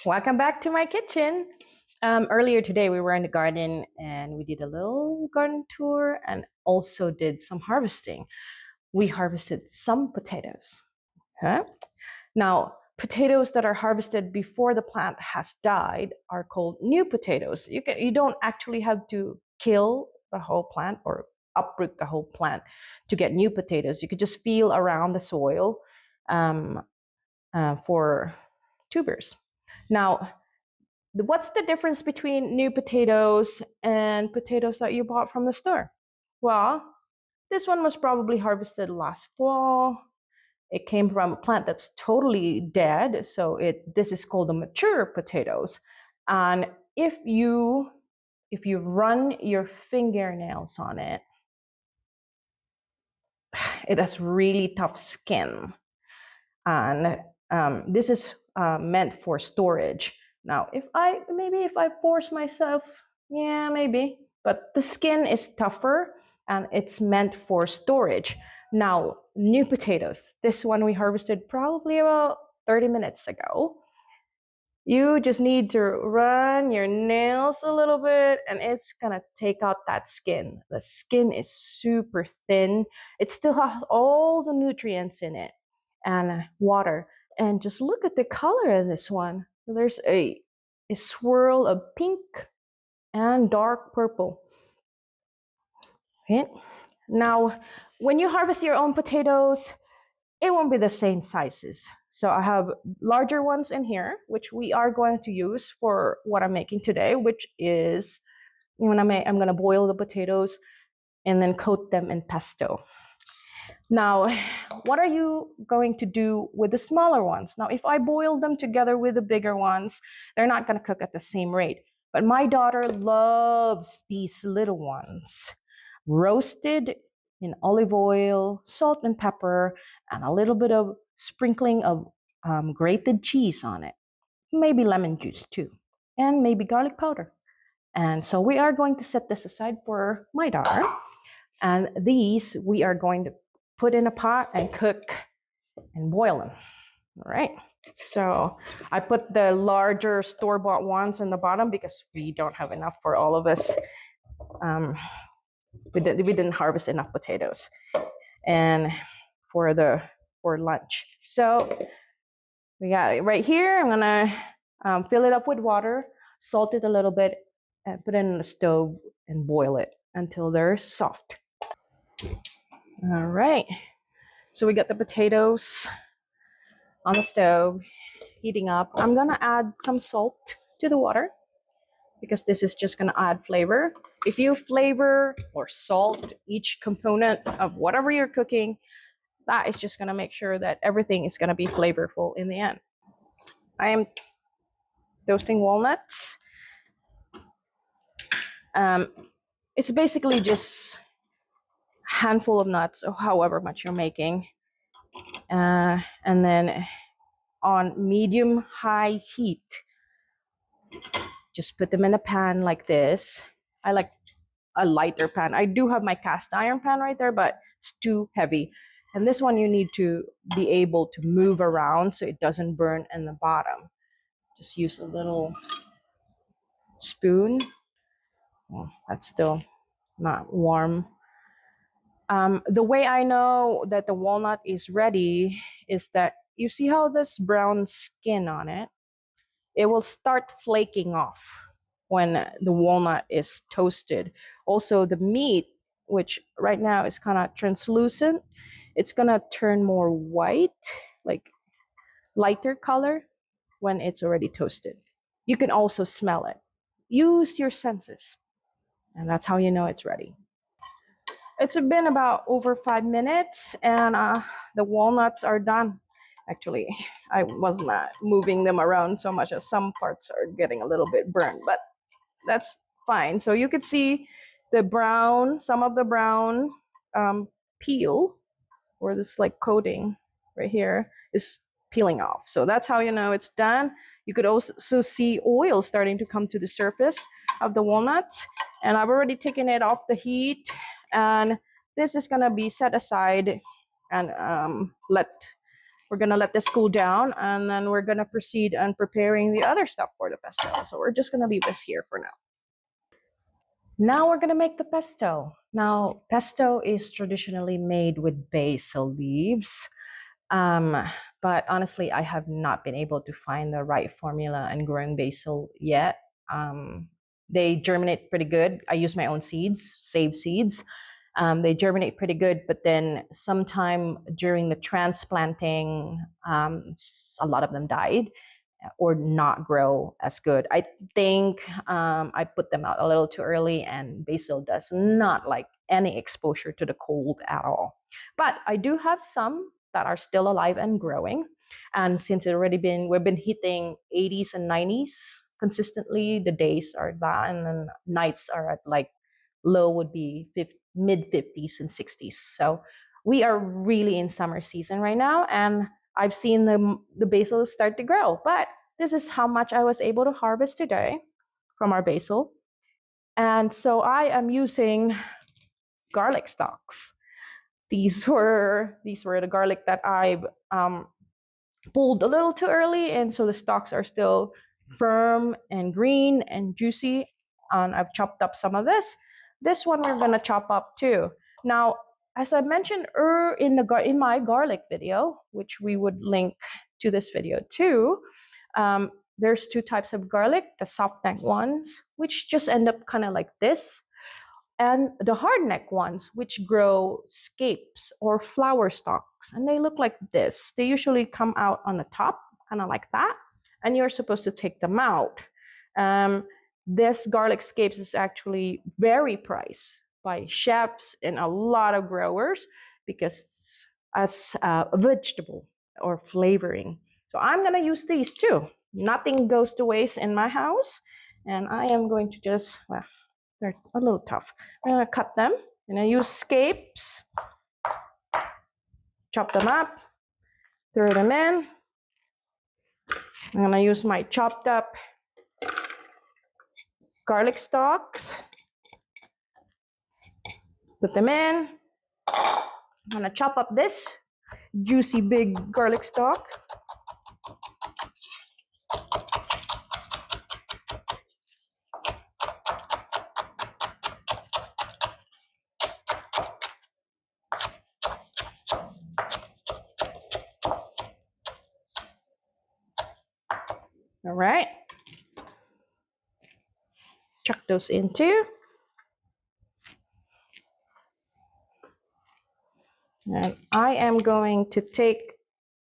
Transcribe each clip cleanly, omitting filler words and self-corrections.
Welcome back to my kitchen. Earlier today, we were in the garden and we did a little garden tour and also did some harvesting. We harvested some potatoes. Huh? Now, potatoes that are harvested before the plant has died are called new potatoes. You don't actually have to kill the whole plant or uproot the whole plant to get new potatoes. You could just feel around the soil um, for tubers. Now, what's the difference between new potatoes and potatoes that you bought from the store? Well, this one was probably harvested last fall. It came from a plant that's totally dead, so this is called the mature potatoes. And if you run your fingernails on it, it has really tough skin, and this is meant for storage. Now, if I force myself, yeah, maybe, but the skin is tougher and it's meant for storage. Now, new potatoes. This one we harvested probably about 30 minutes ago. You just need to run your nails a little bit and it's gonna take out that skin. The skin is super thin. It still has all the nutrients in it and water. And just look at the color of this one. There's a swirl of pink and dark purple. Okay. Now, when you harvest your own potatoes, it won't be the same sizes. So I have larger ones in here, which we are going to use for what I'm making today, which is I'm gonna boil the potatoes and then coat them in pesto. Now, what are you going to do with the smaller ones? Now, if I boil them together with the bigger ones, they're not gonna cook at the same rate. But my daughter loves these little ones, roasted in olive oil, salt and pepper, and a little bit of sprinkling of grated cheese on it. Maybe lemon juice too, and maybe garlic powder. And so we are going to set this aside for my daughter. And these we are going to put in a pot and cook and boil them. All right. So I put the larger store-bought ones in the bottom because we don't have enough for all of us. We didn't harvest enough potatoes and for lunch. So we got it right here. I'm gonna fill it up with water, salt it a little bit, and put it in the stove and boil it until they're soft. All right. So we got the potatoes on the stove heating up. I'm gonna add some salt to the water because this is just gonna add flavor. If you flavor or salt each component of whatever you're cooking, that is just gonna make sure that everything is gonna be flavorful in the end. I am toasting walnuts. It's basically just handful of nuts or however much you're making, and then on medium high heat just put them in a pan like this. I like a lighter pan. I do have my cast iron pan right there, but it's too heavy, and this one you need to be able to move around so it doesn't burn in the bottom. Just use a little spoon. Well, that's still not warm. The way I know that the walnut is ready is that you see how this brown skin on it? It will start flaking off when the walnut is toasted. Also, the meat, which right now is kind of translucent, it's gonna turn more white, like lighter color when it's already toasted. You can also smell it. Use your senses, and that's how you know it's ready. It's been about over 5 minutes and the walnuts are done. Actually, I was not moving them around so much as some parts are getting a little bit burned, but that's fine. So you could see the brown, some of the brown peel or this like coating right here is peeling off. So that's how you know it's done. You could also see oil starting to come to the surface of the walnuts, and I've already taken it off the heat, and this is gonna be set aside and let We're gonna let this cool down, and then we're gonna proceed on preparing the other stuff for the pesto. So we're just gonna leave this here for now. Now we're gonna make the pesto. Now, pesto is traditionally made with basil leaves. But honestly, I have not been able to find the right formula and growing basil yet. They germinate pretty good. I use my own seeds, save seeds. They germinate pretty good, but then sometime during the transplanting, a lot of them died or not grow as good. I think I put them out a little too early, and basil does not like any exposure to the cold at all. But I do have some that are still alive and growing. And since we've been hitting 80s and 90s consistently, the days are that, and then nights are at like low would be mid 50s and 60s. So we are really in summer season right now, and I've seen the basil start to grow. But this is how much I was able to harvest today from our basil. And so I am using garlic stalks. These were the garlic that I've pulled a little too early, and so the stalks are still firm and green and juicy. And I've chopped up some of this. This one we're gonna chop up too. Now, as I mentioned in my garlic video, which we would link to this video too, there's two types of garlic: the soft neck ones, which just end up kind of like this, and the hard neck ones, which grow scapes or flower stalks, and they look like this. They usually come out on the top, kind of like that, and you're supposed to take them out. This garlic scapes is actually very prized by chefs and a lot of growers because as a vegetable or flavoring. So I'm gonna use these too. Nothing goes to waste in my house, and I am going to just, well, they're a little tough. I'm gonna cut them, and I use scapes, chop them up, throw them in. I'm gonna use my chopped up garlic stalks, put them in. I'm gonna chop up this juicy big garlic stalk. All right. Chuck those in too. And I am going to take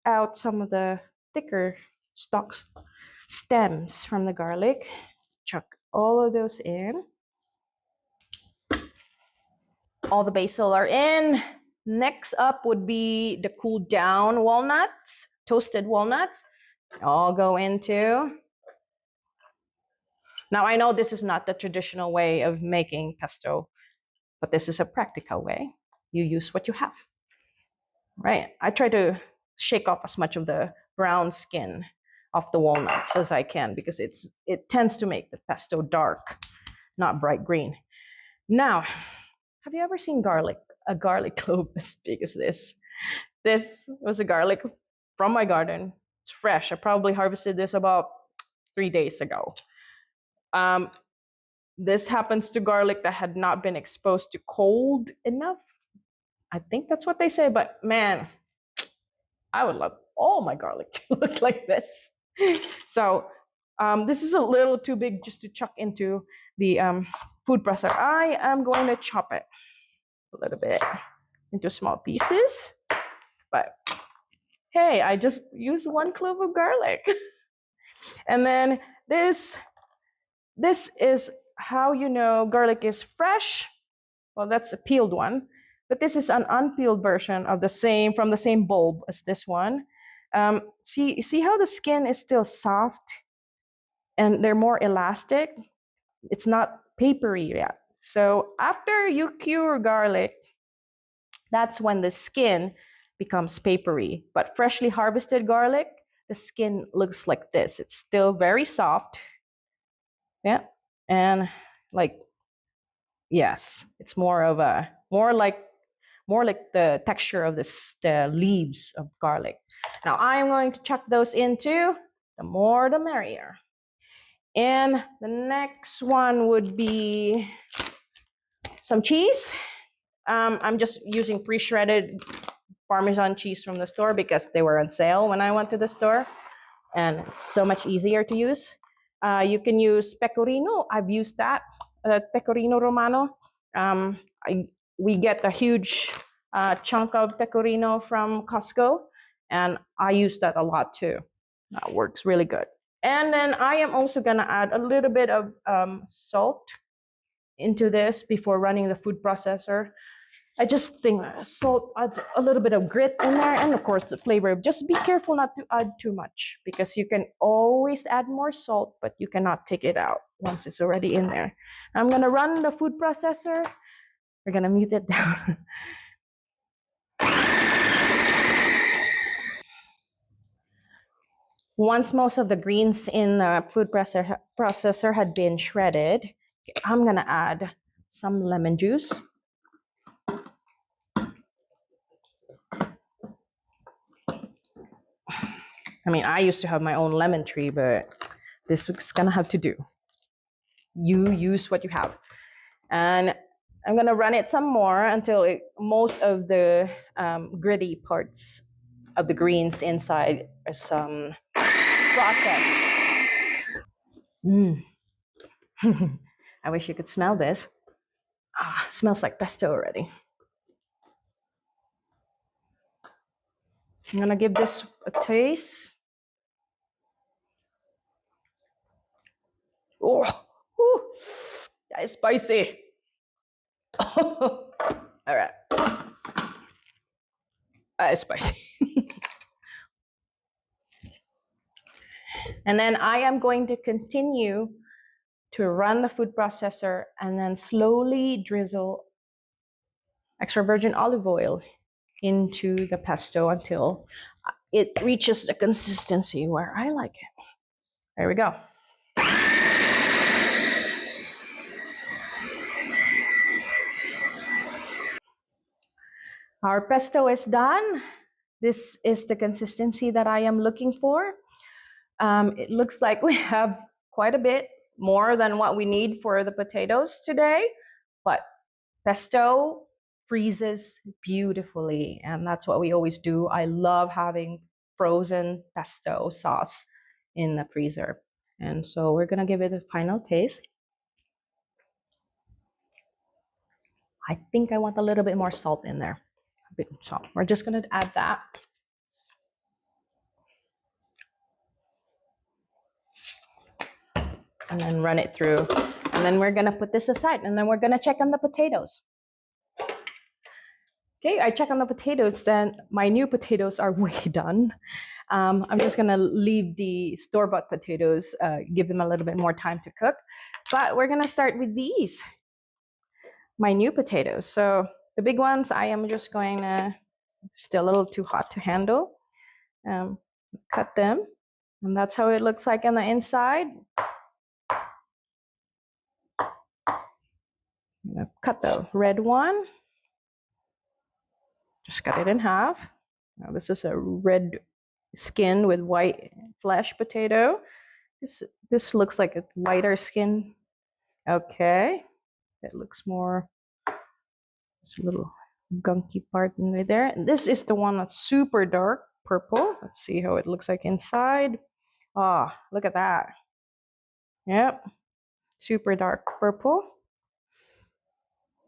out some of the thicker stalks, stems from the garlic. Chuck all of those in. All the basil are in. Next up would be the cooled down walnuts, toasted walnuts. All go into. Now I know this is not the traditional way of making pesto, but this is a practical way. You use what you have. Right? I try to shake off as much of the brown skin off the walnuts as I can because it tends to make the pesto dark, not bright green. Now, have you ever seen a garlic clove as big as this? This was a garlic from my garden. It's fresh. I probably harvested this about 3 days ago. This happens to garlic that had not been exposed to cold enough. I think that's what they say, but man, I would love all my garlic to look like this. So this is a little too big just to chuck into the food processor. I am going to chop it a little bit into small pieces, but hey, I just used 1 clove of garlic. And then this is how you know garlic is fresh. Well, that's a peeled one, but this is an unpeeled version of from the same bulb as this one. See how the skin is still soft and they're more elastic? It's not papery yet. So after you cure garlic, that's when the skin becomes papery. But freshly harvested garlic, the skin looks like this. It's still very soft. Yeah. And like, yes, it's more like the texture of the leaves of garlic. Now I am going to chuck those into, the more the merrier. And the next one would be some cheese. I'm just using pre-shredded Parmesan cheese from the store because they were on sale when I went to the store, and it's so much easier to use. You can use pecorino. I've used that, pecorino romano. We get a huge chunk of pecorino from Costco, and I use that a lot too. That works really good. And then I am also gonna add a little bit of salt into this before running the food processor. I just think salt adds a little bit of grit in there, and of course the flavor. Just be careful not to add too much, because you can always add more salt, but you cannot take it out once it's already in there. I'm gonna run the food processor. We're gonna mute it down. Once most of the greens in the food processor had been shredded, I'm gonna add some lemon juice. I mean, I used to have my own lemon tree, but this is gonna have to do. You use what you have. And I'm gonna run it some more until most of the gritty parts of the greens inside is processed. I wish you could smell this. Smells like pesto already. I'm gonna give this a taste. Oh, that is spicy. All right, that is spicy. And then I am going to continue to run the food processor and then slowly drizzle extra virgin olive oil into the pesto until it reaches the consistency where I like it. There we go. Our pesto is done. This is the consistency that I am looking for. It looks like we have quite a bit more than what we need for the potatoes today, but pesto freezes beautifully, and that's what we always do. I love having frozen pesto sauce in the freezer. And so we're gonna give it a final taste. I think I want a little bit more salt in there. A bit of salt. We're just gonna add that. And then run it through. And then we're gonna put this aside, and then we're gonna check on the potatoes. Okay, I check on the potatoes, then my new potatoes are way done. I'm just gonna leave the store-bought potatoes, give them a little bit more time to cook. But we're gonna start with these, my new potatoes. So the big ones, I am just going to, still a little too hot to handle. Cut them, and that's how it looks like on the inside. I'm gonna cut the red one. Just cut it in half. Now this is a red skin with white flesh potato. This looks like a lighter skin. Okay, it looks more, there's a little gunky part in there. And this is the one that's super dark purple. Let's see how it looks like inside. Oh, look at that. Yep, super dark purple.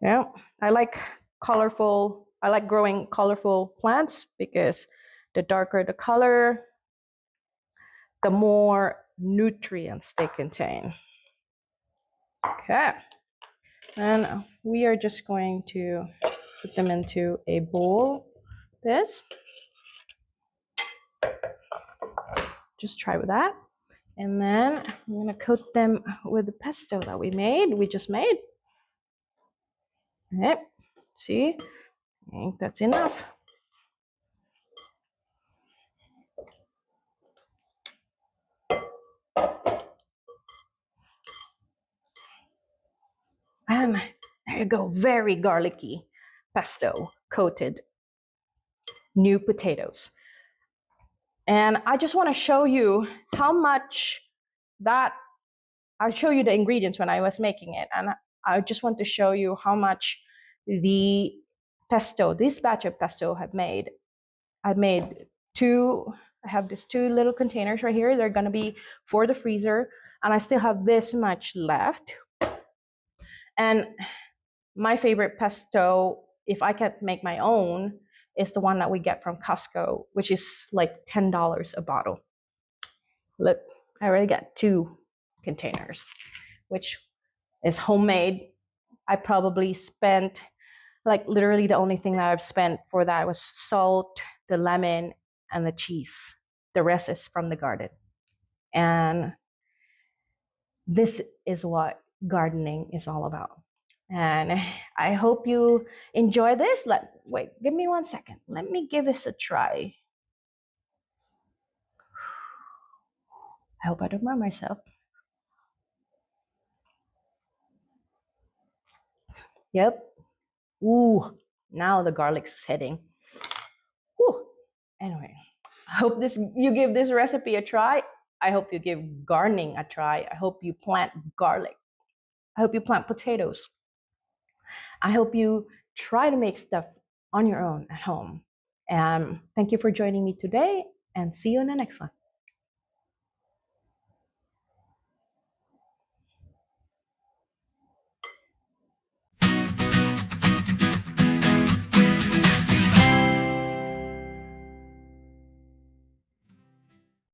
Yep, I like colorful, I like growing colorful plants because the darker the color, the more nutrients they contain. Okay, and we are just going to put them into a bowl. This, just try with that. And then I'm gonna coat them with the pesto that we just made. Yep, see, I think that's enough. And there you go, very garlicky pesto coated new potatoes. And I just want to show you how much that, I'll show you the ingredients when I was making it. And I just want to show you how much the pesto, this batch of pesto have made. I made two, I have these two little containers right here. They're going to be for the freezer. And I still have this much left. And my favorite pesto, if I can't make my own, is the one that we get from Costco, which is like $10 a bottle. Look, I already got two containers, which is homemade. I probably spent, like, literally the only thing that I've spent for that was salt, the lemon, and the cheese. The rest is from the garden. And this is what gardening is all about. And I hope you enjoy this. Wait, give me 1 second. Let me give this a try. I hope I don't burn myself. Yep. Ooh, now the garlic's hitting. Ooh. Anyway, I hope you give this recipe a try. I hope you give gardening a try. I hope you plant garlic. I hope you plant potatoes. I hope you try to make stuff on your own at home. And thank you for joining me today, and see you in the next one.